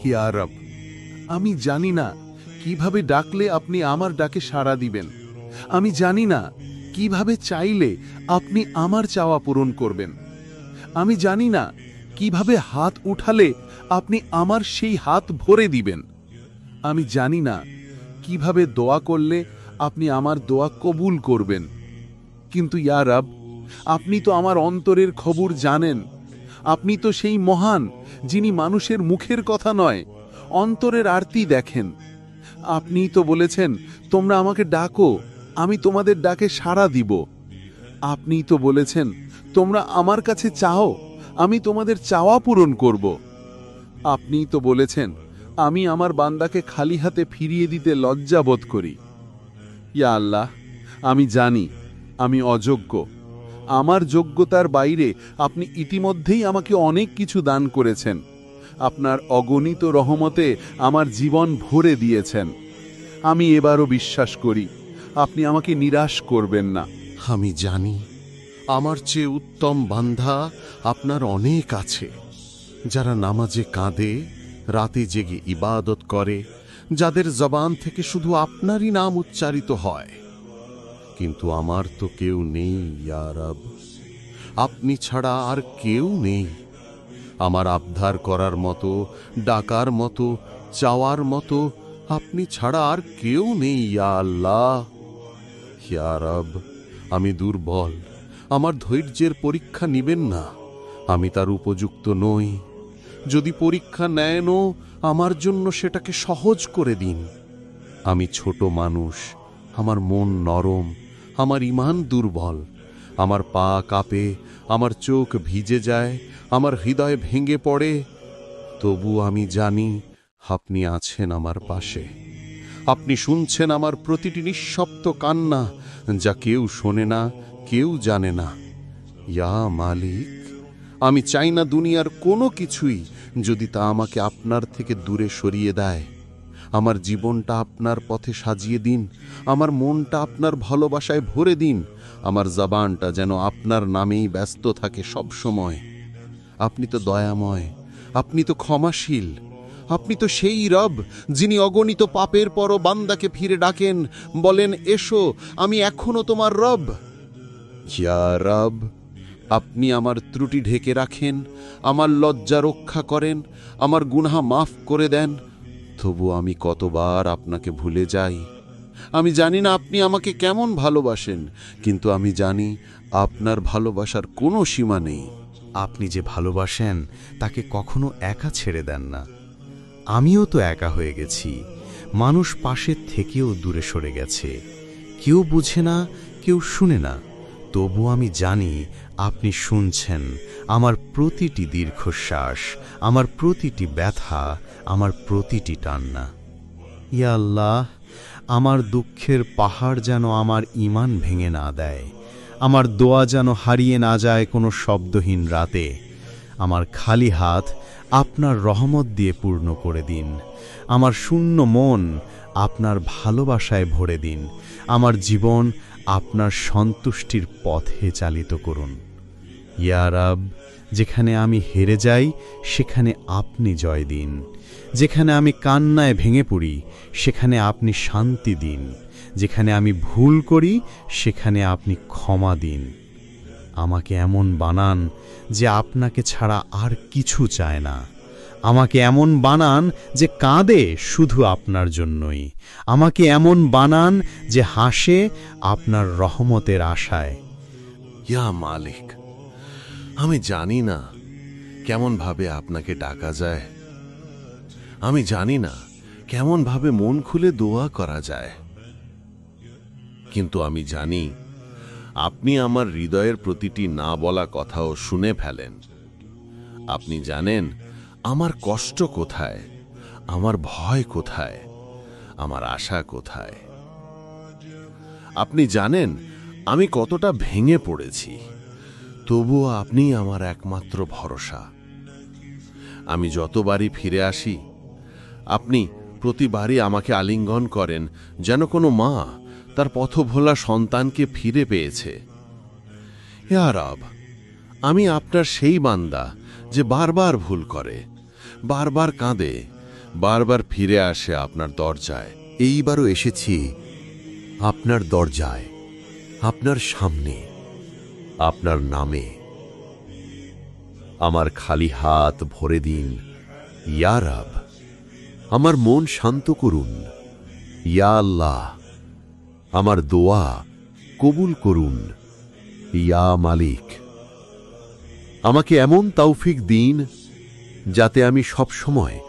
ইয়া রব, আমি জানি না কিভাবে ডাকলে আপনি আমার ডাকে সাড়া দিবেন। আমি জানি না কিভাবে চাইলে আপনি আমার চাওয়া পূরণ করবেন। আমি জানি না কিভাবে হাত উঠালে আপনি আমার সেই হাত ভরে দিবেন। আমি জানি না কিভাবে দোয়া করলে আপনি আমার দোয়া কবুল করবেন। কিন্তু ইয়া রব, আপনি তো আমার অন্তরের খবর জানেন। আপনি তো সেই মহান যিনি মানুষের মুখের কথা নয়, অন্তরের আরতি দেখেন। আপনিই তো বলেছেন, তোমরা আমাকে ডাকো, আমি তোমাদের ডাকে সাড়া দিব। আপনিই তো বলেছেন, তোমরা আমার কাছে চাও, আমি তোমাদের চাওয়া পূরণ করব। আপনিই তো বলেছেন, আমি আমার বান্দাকে খালি হাতে ফিরিয়ে দিতে লজ্জা বোধ করি। ইয়া আল্লাহ, আমি জানি আমি অযোগ্য। আমার যোগ্যতার বাইরে আপনি ইতিমধ্যেই আমাকে অনেক কিছু দান করেছেন। আপনার অগণিত রহমতে আমার জীবন ভরে দিয়েছেন। আমি এবারও বিশ্বাস করি আপনি আমাকে নিরাশ করবেন না। আমি জানি আমার চেয়ে উত্তম বান্ধা আপনার অনেক আছে, যারা নামাজে কাঁদে, রাতে জেগে ইবাদত করে, যাদের জবান থেকে শুধু আপনারই নাম উচ্চারিত হয়। কিন্তু আমার তো কেউ নেই ইয়া রব, আপনি ছাড়া আর কেউ নেই। আমার আবদার করার মতো, ডাকার মতো, চাওয়ার মতো আপনি ছাড়া আর কেউ নেই ইয়া আল্লাহ। ইয়া রব, আমি দুর্বল, আমার ধৈর্যের পরীক্ষা নিবেন না, আমি তার উপযুক্ত নই। যদি পরীক্ষা নেনও, আমার জন্য সেটাকে সহজ করে দিন। আমি ছোট মানুষ, আমার মন নরম, আমার ঈমান দুর্বল, আমার পা কাঁপে, আমার চোখ ভিজে যায়, আমার হৃদয় ভেঙে পড়ে। তবু আমি জানি আপনি আছেন আমার পাশে। আপনি শুনছেন আমার প্রতিটি নিঃশব্দ কান্না, যা কেউ শোনে না, কেউ জানে না। ইয়া মালিক, আমি চাই না দুনিয়ার কোনো কিছুই যদি তা আমাকে আপনার থেকে দূরে সরিয়ে দেয়। আমার জীবনটা আপনার পথে সাজিয়ে দিন, আমার মনটা আপনার ভালোবাসায় ভরে দিন, আমার জবানটা যেন আপনার নামেই ব্যস্ত থাকে সব সময়। আপনি তো দয়াময়, আপনি তো ক্ষমাশীল, আপনি তো সেই রব যিনি অগণিত পাপের পরও বান্দাকে ফিরে ডাকেন, বলেন, এসো, আমি এখনো তোমার রব। ইয়া রব, আপনি আমার ত্রুটি ঢেকে রাখেন, আমার লজ্জা রক্ষা করেন, আমার গুনাহ মাফ করে দেন। তবু আমি কতবার আপনাকে ভুলে যাই। আমি জানি না আপনি আমাকে কেমন ভালোবাসেন, কিন্তু আমি জানি আপনার ভালোবাসার কোনো সীমা নেই। আপনি যে ভালোবাসেন তাকে কখনো একা ছেড়ে দেন না। আমিও তো একা হয়ে গেছি, মানুষ পাশের থেকেও দূরে সরে গেছে, কেউ বুঝে না, কেউ শুনে না। তবু আমি জানি আপনি শুনছেন আমার প্রতিটি দীর্ঘশ্বাস, আমার প্রতিটি ব্যথা, আমার প্রতিটি টান্না। ইয়া আল্লাহ, আমার দুঃখের পাহাড় যেন আমার ঈমান ভেঙে না দেয়, আমার দোয়া যেন হারিয়ে না যায় কোনো শব্দহীন রাতে। আমার খালি হাত আপনার রহমত দিয়ে পূর্ণ করে দিন, আমার শূন্য মন আপনার ভালোবাসায় ভরে দিন, আমার জীবন আপনার সন্তুষ্টির পথে চালিত করুন। ইয়া রব, যেখানে আমি হেরে যাই সেখানে আপনি জয় দিন, যেখানে আমি কান্নায় ভেঙে পড়ি সেখানে আপনি শান্তি দিন, যেখানে আমি ভুল করি সেখানে আপনি ক্ষমা দিন। আমাকে এমন বানান যে আপনাকে ছাড়া আর কিছু চায় না, আমাকে এমন বানান যে কাঁদে শুধু আপনার জন্যই, আমাকে এমন বানান যে হাসে আপনার রহমতের আশায়। ইয়া মালিক, আমি জানি না কেমন ভাবে আপনাকে ডাকা যায়, আমি জানি না কেমন ভাবে মন খুলে দোয়া করা যায়, কিন্তু আমি জানি আপনি আমার হৃদয়ের প্রতিটি না বলা কথাও শুনে ফেলেন। আপনি জানেন আমার কষ্ট কোথায়, আমার ভয় কোথায়, আমার আশা কোথায়। আপনি জানেন আমি কতটা ভেঙে পড়েছি, তবুও আপনি আমার একমাত্র ভরসা। আমি যতবারই ফিরে আসি, আপনি প্রতিবারই আমাকে আলিঙ্গন করেন, যেন কোনো মা তার পথভোলা সন্তানকে ফিরে পেয়েছে। ইয়া রব, আমি আপনার সেই বান্দা যে বারবার ভুল করে, বারবার কাঁদে, বারবার ফিরে আসে আপনার দরজায়। এইবারও এসেছি আপনার দরজায়, আপনার সামনে, আপনার নামে। আমার খালি হাত ভরে দিন ইয়া রব। আমার মন শান্ত করুন ইয়া আল্লাহ। আমার দোয়া কবুল করুন ইয়া মালিক। আমাকে এমন তৌফিক দিন যাতে আমি সবসময়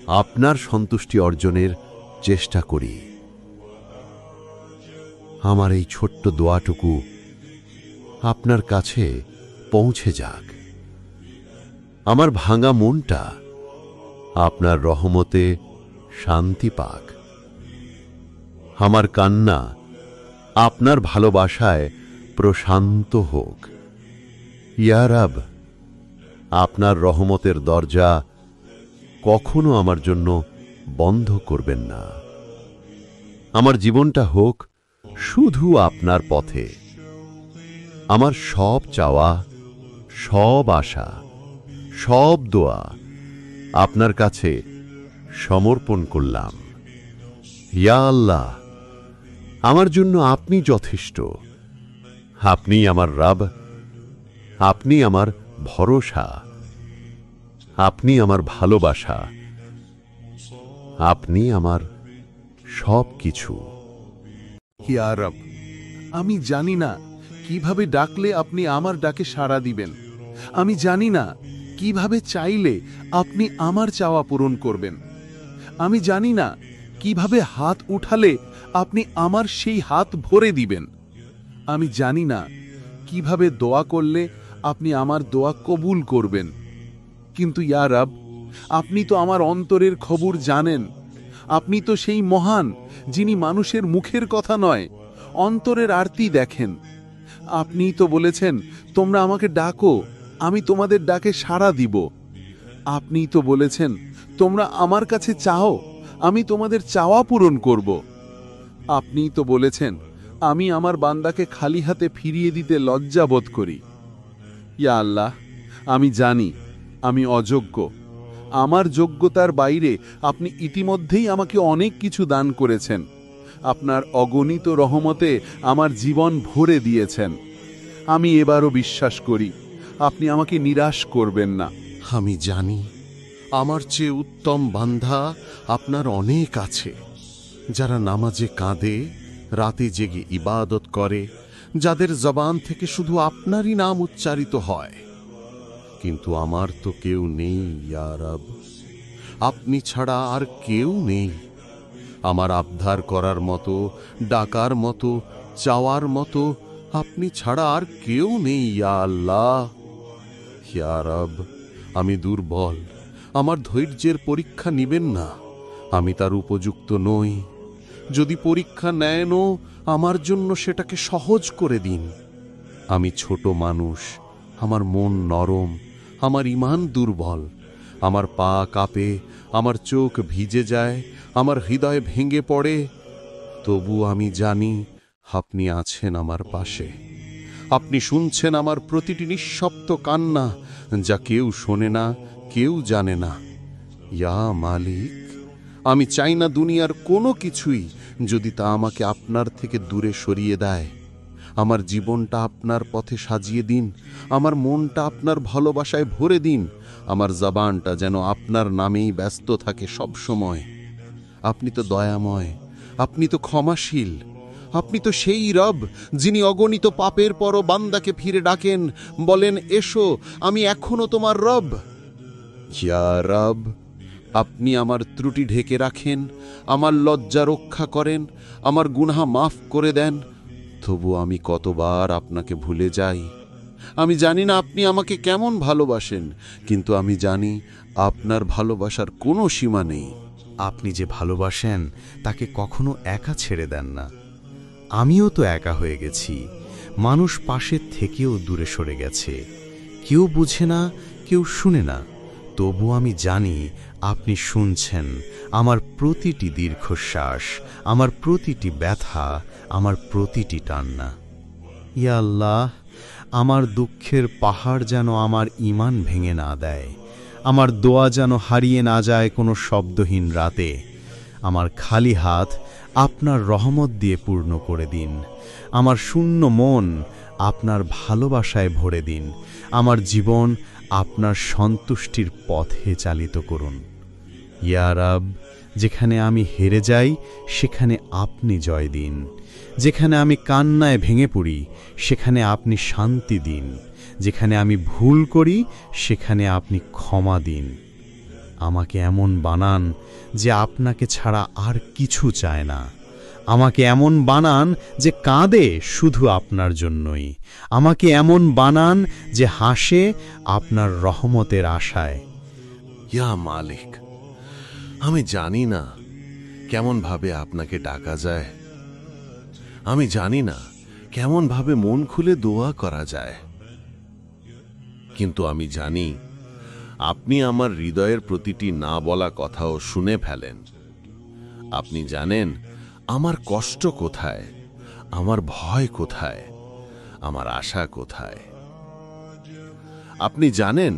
আপনার সন্তুষ্টি অর্জনের চেষ্টা করি। আমার এই ছোট্ট দোয়াটুকু আপনার কাছে পৌঁছে যাক। আমার ভাঙা মনটা আপনার রহমতে শান্তি পাক। আমার কান্না আপনার ভালোবাসায় প্রশান্ত হোক ইয়া রব। আপনার রহমতের দরজা কখনো আমার জন্য বন্ধ করবেন না। আমার জীবনটা হোক শুধু আপনার পথে। আমার সব চাওয়া, সব আশা, সব দোয়া আপনার কাছে সমর্পণ করলাম ইয়া আল্লাহ। আমার জন্য আপনি যথেষ্ট। আপনি আমার রব, আপনি আমার ভরসা, আপনি আমার ভালোবাসা, আপনি আমার সব কিছু। ইয়া রব, আমি জানি না কিভাবে ডাকলে আপনি আমার ডাকে সাড়া দিবেন। আমি জানি না কিভাবে চাইলে আপনি আমার চাওয়া পূরণ করবেন। আমি জানি না কিভাবে হাত উঠালে আপনি আমার সেই হাত ভরে দিবেন। আমি জানি না কিভাবে দোয়া করলে আপনি আমার দোয়া কবুল করবেন। কিন্তু ইয়া রব, আপনি তো আমার অন্তরের খবর জানেন। আপনি তো সেই মহান যিনি মানুষের মুখের কথা নয়, অন্তরের আরতি দেখেন। আপনিই তো বলেছেন, তোমরা আমাকে ডাকো, আমি তোমাদের ডাকে সাড়া দিব। আপনিই তো বলেছেন, তোমরা আমার কাছে চাও, আমি তোমাদের চাওয়া পূরণ করব। আপনিই তো বলেছেন, আমি আমার বান্দাকে খালি হাতে ফিরিয়ে দিতে লজ্জা বোধ করি। ইয়া আল্লাহ, আমি জানি আমি অযোগ্য। আমার যোগ্যতার বাইরে আপনি ইতিমধ্যেই আমাকে অনেক কিছু দান করেছেন। আপনার অগণিত রহমতে আমার জীবন ভরে দিয়েছেন। আমি এবারও বিশ্বাস করি আপনি আমাকে নিরাশ করবেন না। আমি জানি আমার চেয়ে উত্তম বান্ধা আপনার অনেক আছে, যারা নামাজে কাঁদে, রাতে জেগে ইবাদত করে, যাদের জবান থেকে শুধু আপনারই নাম উচ্চারিত হয়। কিন্তু আমার তো কেউ নেই ইয়া রব। আপনি ছাড়া আর কেউ নেই আমার আবদার করার মতো, ডাকার মতো, চাওয়ার মতো। আপনি ছাড়া আর কেউ নেই ইয়া আল্লাহ। ইয়া রব, আমি দুর্বল, আমার ধৈর্যের পরীক্ষা নিবেন না। আমি তার উপযুক্ত নই। যদি পরীক্ষা নেনও, আমার জন্য সেটাকে সহজ করে দিন। আমি ছোট মানুষ, আমার মন নরম, আমার ঈমান দুর্বল, আমার পা কাঁপে, আমার চোখ ভিজে যায়, আমার হৃদয় ভেঙে পড়ে। তবু আমি জানি আপনি আছেন আমার পাশে। আপনি শুনছেন আমার প্রতিটি নিঃশব্দ কান্না, যা কেউ শোনে না, কেউ জানে না। ইয়া মালিক, আমি চাই না দুনিয়ার কোনো কিছুই যদি তা আমাকে আপনার থেকে দূরে সরিয়ে দেয়। আমার জীবনটা আপনার পথে সাজিয়ে দিন, আমার মনটা আপনার ভালোবাসায় ভরে দিন, আমার জবানটা যেন আপনার নামেই ব্যস্ত থাকে সব সময়। আপনি তো দয়াময়, আপনি তো ক্ষমাশীল, আপনি তো সেই রব যিনি অগণিত পাপের পরও বান্দাকে ফিরে ডাকেন, বলেন, এসো, আমি এখনো তোমার রব। ইয়া রব, আপনি আমার ত্রুটি ঢেকে রাখেন, আমার লজ্জা রক্ষা করেন, আমার গুনাহ মাফ করে দেন। তবু আমি কতবার আপনাকে ভুলে যাই। আমি জানি না আপনি আমাকে কেমন ভালোবাসেন, কিন্তু আমি জানি আপনার ভালোবাসার কোনো সীমা নেই। আপনি যে ভালোবাসেন তাকে কখনো একা ছেড়ে দেন না। আমিও তো একা হয়ে গেছি। মানুষ পাশে থেকেও দূরে সরে গেছে। কেউ বুঝে না, কেউ শুনে না। তবু আমি জানি আপনি শুনছেন আমার প্রতিটি দীর্ঘশ্বাস, আমার প্রতিটি ব্যথা, আমার প্রতিটি টান্না। ইয়া আল্লাহ, আমার দুঃখের পাহাড় যেন আমার ঈমান ভেঙে না দেয়। আমার দোয়া যেন হারিয়ে না যায় কোনো শব্দহীন রাতে। আমার খালি হাত আপনার রহমত দিয়ে পূর্ণ করে দিন। আমার শূন্য মন আপনার ভালোবাসায় ভরে দিন। আমার জীবন আপনার সন্তুষ্টির পথে চালিত করুন। ইয়া রাব, যেখানে আমি হেরে যাই সেখানে আপনি জয় দিন। যেখানে আমি কান্নায় ভেঙে পড়ি সেখানে আপনি শান্তি দিন। যেখানে আমি ভুল করি সেখানে আপনি ক্ষমা দিন। আমাকে এমন বানান যে আপনাকে ছাড়া আর কিছু চায় না। আমাকে এমন বানান যে কাঁদে শুধু আপনার জন্যই। আমাকে এমন বানান যে হাসে আপনার রহমতের আশায়। ইয়া মালিক, আমি জানি না কেমন ভাবে আপনাকে ডাকা যায়। আমি জানি না কেমন ভাবে মন খুলে দোয়া করা যায়, কিন্তু আমি জানি আপনি আমার হৃদয়ের প্রতিটি না বলা কথাও শুনে ফেলেন। আপনি জানেন আমার কষ্ট কোথায়, আমার ভয় কোথায়, আমার আশা কোথায়। আপনি জানেন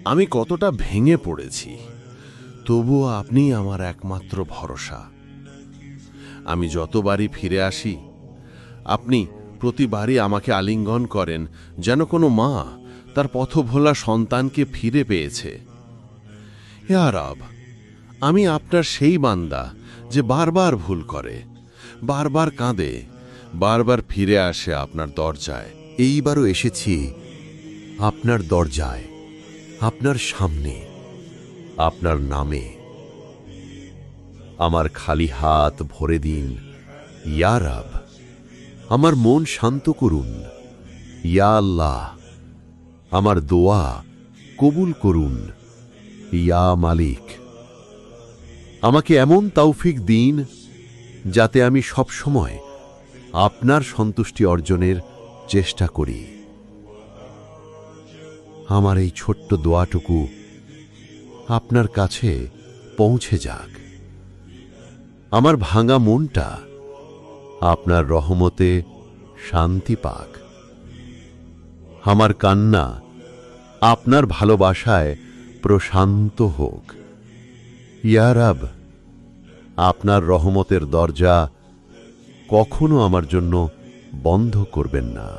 আমি কতটা ভেঙে পড়েছি, তবুও আপনি আমার একমাত্র ভরসা। আমি যতবারই ফিরে আসি আপনি প্রতিবারই আমাকে আলিঙ্গন করেন, যেন কোনো মা তার পথভোলা সন্তানকে ফিরে পেয়েছে। ইয়া রব, আমি আপনার সেই বান্দা যে বারবার ভুল করে, বারবার কাঁদে, বারবার ফিরে আসে আপনার দরজায়। এইবারও এসেছি আপনার দরজায়, আপনার সামনে, আপনার নামে। আমার খালি হাত ভরে দিন ইয়া রাব। আমার মন শান্ত করুন ইয়া আল্লাহ। আমার দোয়া কবুল করুন ইয়া মালিক। আমাকে এমন তৌফিক দিন যাতে আমি সবসময় আপনার সন্তুষ্টি অর্জনের চেষ্টা করি। আমার এই ছোট্ট দোয়াটুকু আপনার কাছে পৌঁছে যাক। আমার ভাঙা মনটা আপনার রহমতে শান্তি পাক। আমার কান্না আপনার ভালোবাসায় প্রশান্ত হোক। ইয়া রাব, আপনার রহমতের দরজা কখনো আমার জন্য বন্ধ করবেন না।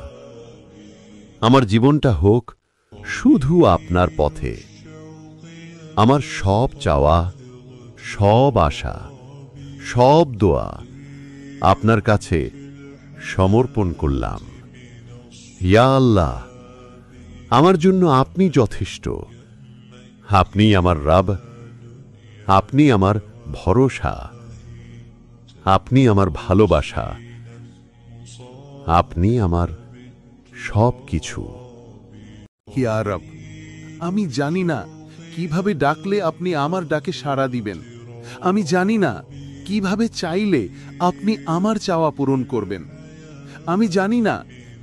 আমার জীবনটা হোক শুধু আপনার পথে। আমার সব চাওয়া, সব আশা, সব দোয়া আপনার কাছে সমর্পণ করলাম। ইয়া আল্লাহ, আমার জন্য আপনি যথেষ্ট। আপনি আমার রব, আপনি আমার ভরসা, আপনি আমার ভালোবাসা, আপনি আমার সব কিছু। ইয়া রব, আমি জানি না কিভাবে ডাকলে আপনি আমার ডাকে সাড়া দিবেন। আমি জানি না কিভাবে চাইলে আপনি আমার চাওয়া পূরণ করবেন। আমি জানি না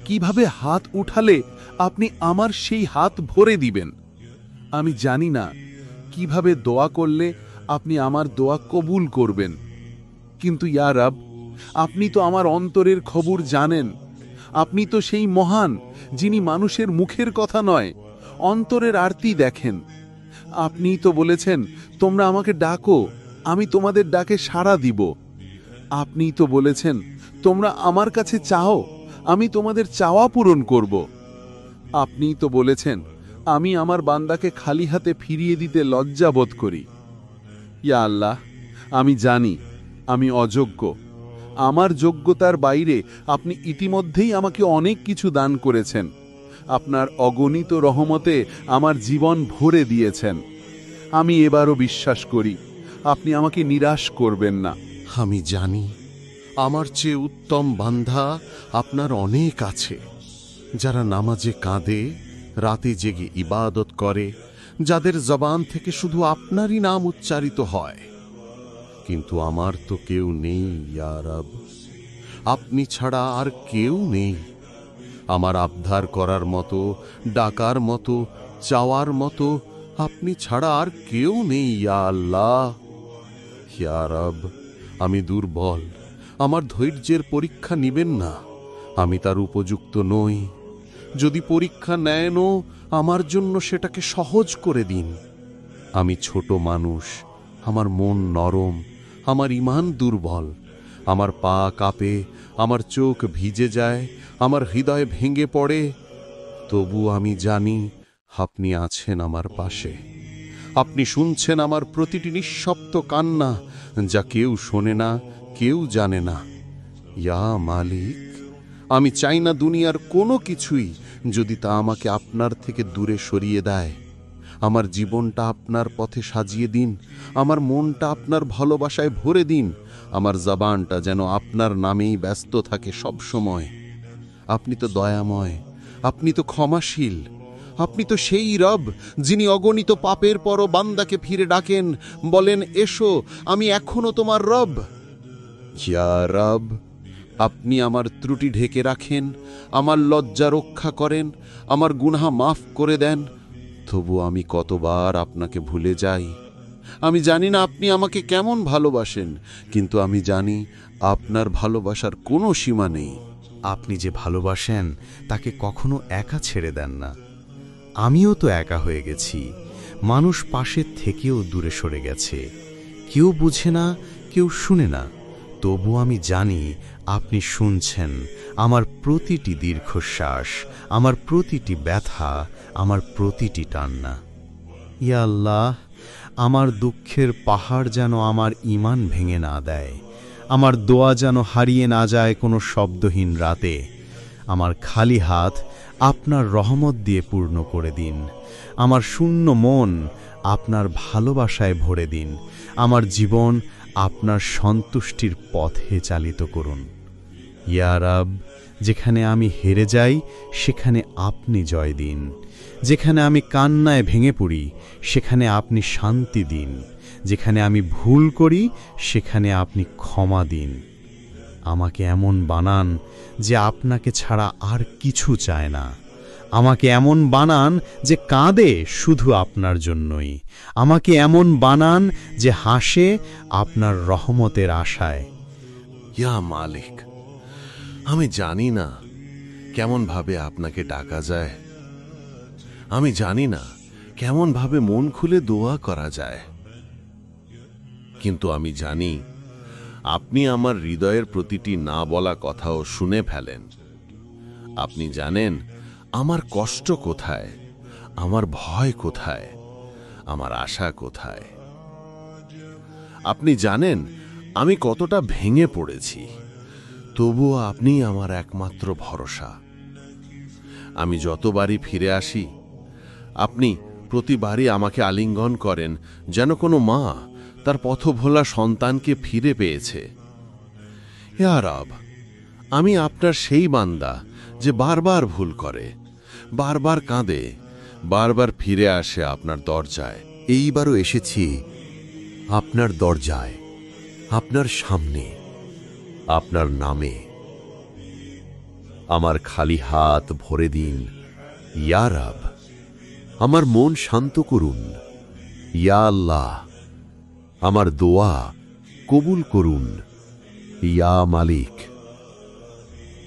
কিভাবে হাত উঠালে আপনি আমার সেই হাত ভরে দিবেন। আমি জানি না কিভাবে দোয়া করলে আপনি আমার দোয়া কবুল করবেন। কিন্তু ইয়া রব, আপনি তো আমার অন্তরের খবর জানেন। আপনি তো সেই মহান যিনি মানুষের মুখের কথা নয়, অন্তরের আরতি দেখেন। আপনিই তো বলেছেন, তোমরা আমাকে ডাকো, আমি তোমাদের ডাকে সাড়া দিব। আপনিই তো বলেছেন, তোমরা আমার কাছে চাও, আমি তোমাদের চাওয়া পূরণ করব। আপনিই তো বলেছেন, আমি আমার বান্দাকে খালি হাতে ফিরিয়ে দিতে লজ্জা বোধ করি। ইয়া আল্লাহ, আমি জানি আমি অযোগ্য। আমার যোগ্যতার বাইরে আপনি ইতিমধ্যেই আমাকে অনেক কিছু দান করেছেন। আপনার অগণিত রহমতে আমার জীবন ভরে দিয়েছেন। আমি এবারও বিশ্বাস করি আপনি আমাকে নিরাশ করবেন না। আমি জানি আমার চেয়ে উত্তম বান্দা আপনার অনেক আছে, যারা নামাজে কাঁদে, রাতে জেগে ইবাদত করে, যাদের জবান থেকে শুধু আপনারই নাম উচ্চারিত হয়। কিন্তু আমার তো কেউ নেই ইয়া রব, আপনি ছাড়া আর কেউ নেই। আমার আবদার করার মতো, ডাকার মতো, চাওয়ার মতো আপনি ছাড়া আর কেউ নেই ইয়া আল্লাহ। ইয়া রব, আমি দুর্বল, আমার ধৈর্যের পরীক্ষা নিবেন না। আমি তার উপযুক্ত নই। যদি পরীক্ষা নেনও আমার জন্য সেটাকে সহজ করে দিন। আমি ছোট মানুষ, আমার মন নরম, আমার ঈমান দুর্বল, আমার পা কাঁপে, আমার চোখ ভিজে যায়, আমার হৃদয় ভেঙে পড়ে। তবু আমি জানি আপনি আছেন আমার পাশে। আপনি শুনছেন আমার প্রতিটি নিঃশব্দ কান্না, যা কেউ শোনে না, কেউ জানে না। ইয়া মালিক, আমি চাই না দুনিয়ার কোনো কিছুই যদি তা আমাকে আপনার থেকে দূরে সরিয়ে দেয়। আমার জীবনটা আপনার পথে সাজিয়ে দিন, আমার মনটা আপনার ভালোবাসায় ভরে দিন, আমার জবানটা যেন আপনার নামেই ব্যস্ত থাকে সব সময়। আপনি তো দয়াময়, আপনি তো ক্ষমাশীল, আপনি তো সেই রব যিনি অগণিত পাপের পরও বান্দাকে ফিরে ডাকেন, বলেন, এসো, আমি এখনো তোমার রব। ইয়া রব, আপনি আমার ত্রুটি ঢেকে রাখেন, আমার লজ্জা রক্ষা করেন, আমার গুনাহ মাফ করে দেন। তবু আমি কতবার আপনাকে ভুলে যাই। আমি জানি না আপনি আমাকে কেমন ভালোবাসেন, কিন্তু আমি জানি আপনার ভালোবাসার কোনো সীমা নেই। আপনি যে ভালোবাসেন তাকে কখনো একা ছেড়ে দেন না। আমিও তো একা হয়ে গেছি, মানুষ পাশে থেকেও দূরে সরে গেছে, কেউ বুঝে না, কেউ শুনে না। তবু আমি জানি আপনি শুনছেন আমার প্রতিটি দীর্ঘশ্বাস, আমার প্রতিটি ব্যথা, আমার প্রতিটি টান্না। ইয়া আল্লাহ, আমার দুঃখের পাহাড় যেন আমার ঈমান ভেঙে না দেয়, আমার দোয়া যেন হারিয়ে না যায় কোনো শব্দহীন রাতে। আমার খালি হাত আপনার রহমত দিয়ে পূর্ণ করে দিন, আমার শূন্য মন আপনার ভালোবাসায় ভরে দিন, আমার জীবন আপনার সন্তুষ্টির পথে চালিত করুন। ইয়া রব, যেখানে আমি হেরে যাই সেখানে আপনি জয় দিন, যেখানে আমি কান্নায় ভেঙে পড়ি সেখানে আপনি শান্তি দিন, যেখানে আমি ভুল করি সেখানে আপনি ক্ষমা দিন। আমাকে এমন বানান যে আপনাকে ছাড়া আর কিছু চায় না, আমাকে এমন বানান যে কাঁদে শুধু আপনার জন্যই, আমাকে এমন বানান যে হাসে আপনার রহমতের আশায়। ইয়া মালিক, আমি জানি না কেমন ভাবে আপনাকে ডাকা যায়, আমি জানি না কেমন ভাবে মন খুলে দোয়া করা যায়, কিন্তু আমি জানি আপনি আমার হৃদয়ের প্রতিটি না বলা কথাও শুনে ফেলেন। আপনি জানেন আমার কষ্ট কোথায়, আমার ভয় কোথায়, আমার আশা কোথায়। আপনি জানেন আমি কতটা ভেঙে পড়েছি, তবুও আপনি আমার একমাত্র ভরসা। আমি যতবারই ফিরে আসি আপনি প্রতিবারই আমাকে আলিঙ্গন করেন, যেন কোনো মা তার পথভোলা সন্তানকে ফিরে পেয়েছে। ইয়া রব, আমি আপনার সেই বান্দা যে বারবার ভুল করে, বারবার কাঁদে, বারবার ফিরে আসে আপনার দরজায়। এইবারও এসেছি আপনার দরজায়, আপনার সামনে, আপনার নামে। আমার খালি হাত ভরে দিন ইয়া রব, আমার মন শান্ত করুন ইয়া আল্লাহ, আমার দোয়া কবুল করুন ইয়া মালিক।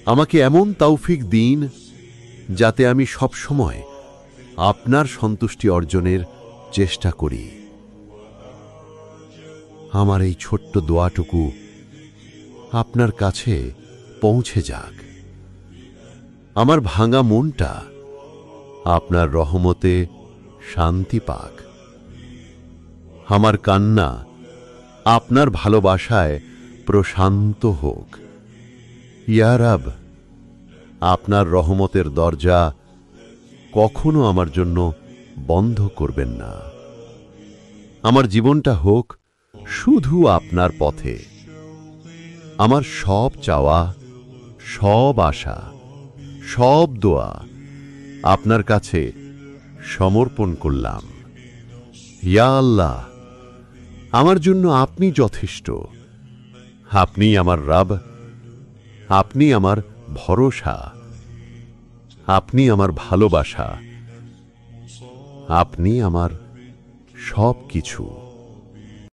আমাকে এমন তৌফিক দিন যাতে আমি সব সময় আপনার সন্তুষ্টি অর্জনের চেষ্টা করি। আমার এই ছোট্ট দোয়াটুকু আপনার কাছে পৌঁছে যাক। আমার ভাঙা মনটা আপনার রহমতে শান্তি পাক। আমার কান্না আপনার ভালোবাসায় প্রশান্ত হোক। ইয়া রব, আপনার রহমতের দরজা কখনো আমার জন্য বন্ধ করবেন না। আমার জীবনটা হোক শুধু আপনার পথে। আমার সব চাওয়া, সব আশা, সব দোয়া আপনার কাছে সমর্পণ করলাম। ইয়া আল্লাহ, আমার জন্য আপনি যথেষ্ট। আপনি আমার রব, আপনি আমার ভরসা, আপনি আমার ভালোবাসা, আপনি আমার সব কিছু।